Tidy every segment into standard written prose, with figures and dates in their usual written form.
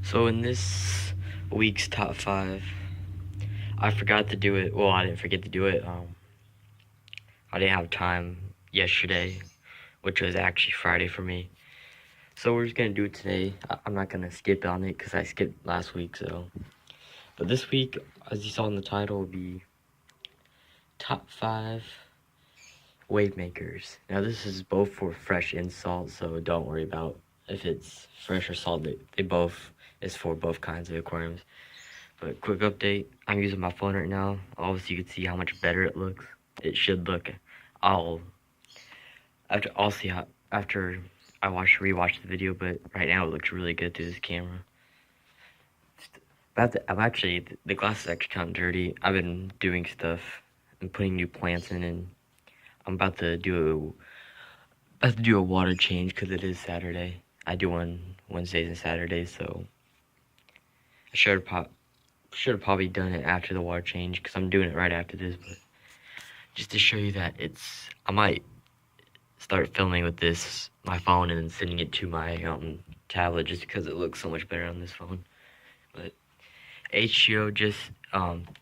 So in this week's top 5, I forgot to do it. Well, I didn't forget to do it. I didn't have time yesterday, which was actually Friday for me. So we're just gonna do it today. I'm not gonna skip on it because I skipped last week. But this week, as you saw in the title, will be top 5 wave makers. Now this is both for fresh and salt, so don't worry about if it's fresh or salt. They both is for both kinds of aquariums. But quick update, I'm using my phone right now. Obviously you can see how much better it looks. It should look. I'll see how after I rewatch the video, but right now it looks really good through this camera. I'm actually, the glass is actually kind of dirty. I've been doing stuff and putting new plants in, and I'm about to do a water change because it is Saturday. I do on Wednesdays and Saturdays, so I should have probably done it after the water change because I'm doing it right after this. But just to show you that I might start filming with my phone and then sending it to my tablet just because it looks so much better on this phone. But HGO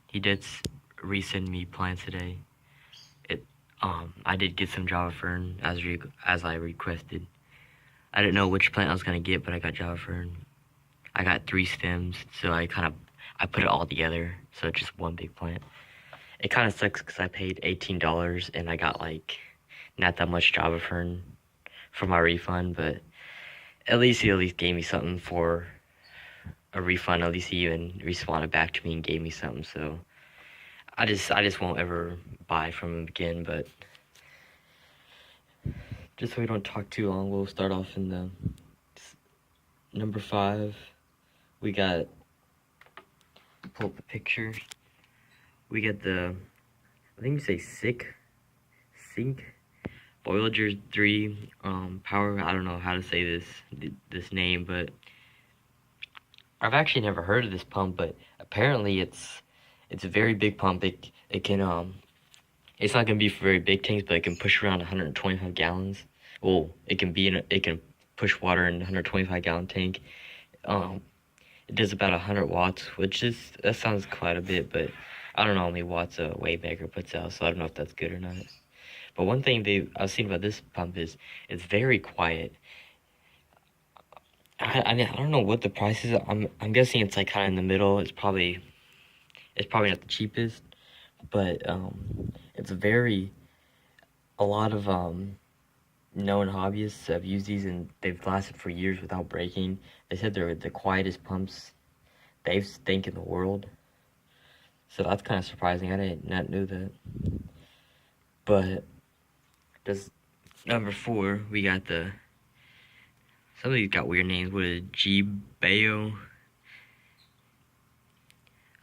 he did resend me plants today. I did get some Java Fern as I requested. I didn't know which plant I was gonna get, but I got Java Fern. I got 3 stems, so I put it all together, so it's just one big plant. It kind of sucks because I paid $18 and I got like not that much Java Fern for my refund, but at least he gave me something for a refund. At least he even responded back to me and gave me something. So I just won't ever buy from him again. But just so we don't talk too long, we'll start off in the number 5. We got, pull up the picture. We got I think you say Sink Voyager 3 power. I don't know how to say this name, but I've actually never heard of this pump, but apparently it's a very big pump. It can it's not gonna be for very big tanks, but it can push around 125 gallons. Well, it can push water in a 125 gallon tank. It does about 100 watts, that sounds quite a bit, but I don't know how many watts a wave maker puts out, so I don't know if that's good or not. But one thing I've seen about this pump is it's very quiet. I don't know what the price is. I'm guessing it's like kind of in the middle. It's probably not the cheapest, but it's a lot of known hobbyists have used these and they've lasted for years without breaking. They said they're the quietest pumps they've think in the world. So that's kind of surprising. I did not know that. But number 4, we got some of these got weird names. What is it? G-Bayo?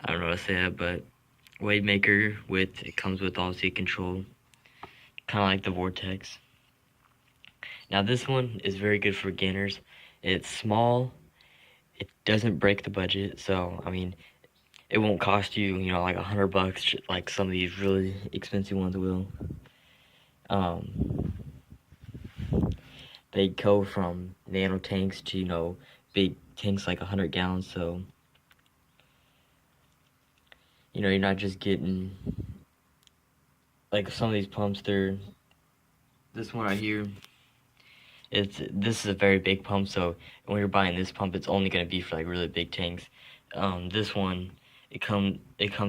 I don't know how to say that, but wave maker it comes with obviously control, kind of like the Vortex. Now this one is very good for beginners. It's small. It doesn't break the budget, so I mean, it won't cost you, like $100 like some of these really expensive ones will. They go from nano tanks to, big tanks like 100 gallons, so, you're not just getting, like some of these pumps, this one right here, this is a very big pump, so when you're buying this pump, it's only going to be for like really big tanks. This one, it comes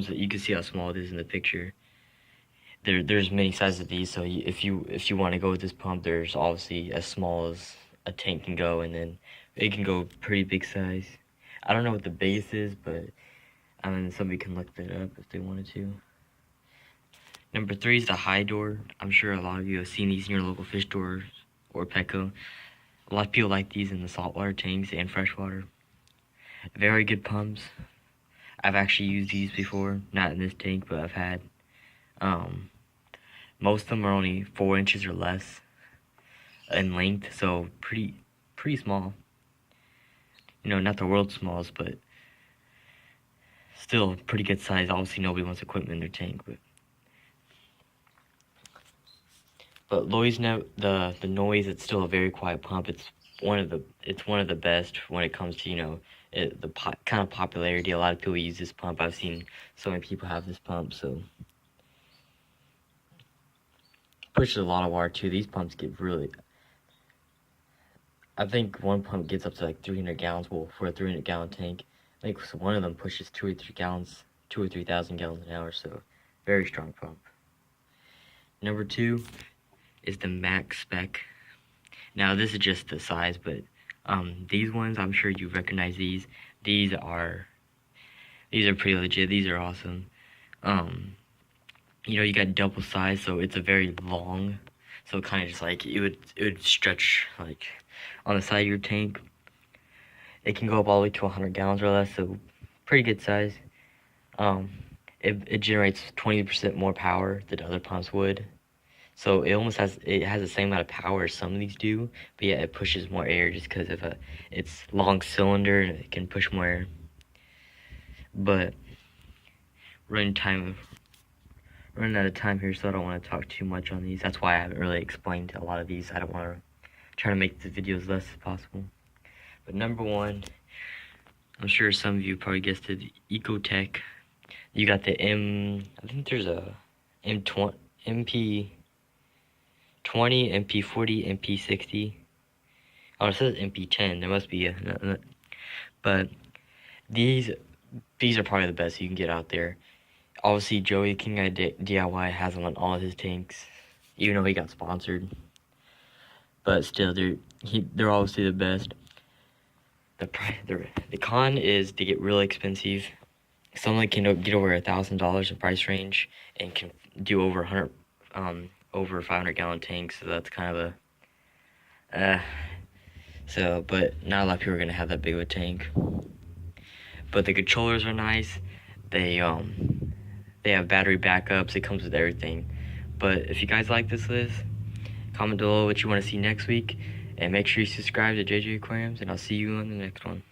with, you can see how small it is in the picture. There's many sizes of these, so if you want to go with this pump, there's obviously as small as a tank can go, and then it can go pretty big size. I don't know what the biggest is, but I mean somebody can look that up if they wanted to. Number 3 is the high door. I'm sure a lot of you have seen these in your local fish stores or Petco. A lot of people like these in the saltwater tanks and freshwater. Very good pumps. I've actually used these before, not in this tank, but I've had. Most of them are only 4 inches or less in length, so pretty small. Not the world's smallest, but still pretty good size. Obviously, nobody wants equipment in their tank, but Lloyd's the noise. It's still a very quiet pump. It's one of the best when it comes to kind of popularity. A lot of people use this pump. I've seen so many people have this pump, so pushes a lot of water too. These pumps get really. I think one pump gets up to like 300 gallons. Well, for a 300-gallon tank, I think so one of them pushes 2 or 3,000 gallons an hour. So, very strong pump. Number 2 is the Max Spec. Now this is just the size, but these ones, I'm sure you recognize these. These are pretty legit. These are awesome. You got double size, so it's a very long. So kind of just like it would stretch like on the side of your tank. It can go up all the way to 100 gallons or less, so pretty good size. It generates 20% more power than other pumps would. So it has the same amount of power as some of these do, but yeah, it pushes more air just because of it's long cylinder and it can push more air. But running out of time here, so I don't want to talk too much on these. That's why I haven't really explained a lot of these. I don't want to try to make the videos less as possible. But number 1, I'm sure some of you probably guessed it, Ecotech. You got the I think there's a MP20, MP40, MP60. Oh, it says MP10. There must be a, but these are probably the best you can get out there. Obviously, Joey King Guy DIY has them on all his tanks, even though he got sponsored. But still, they're obviously the best. The con is they get really expensive. Some of them can get over $1,000 in price range and can do over 500-gallon tanks. So that's kind of a but not a lot of people are gonna have that big of a tank. But the controllers are nice. They have battery backups. It comes with everything. But if you guys like this list, comment below what you want to see next week. And make sure you subscribe to JJ Aquariums. And I'll see you on the next one.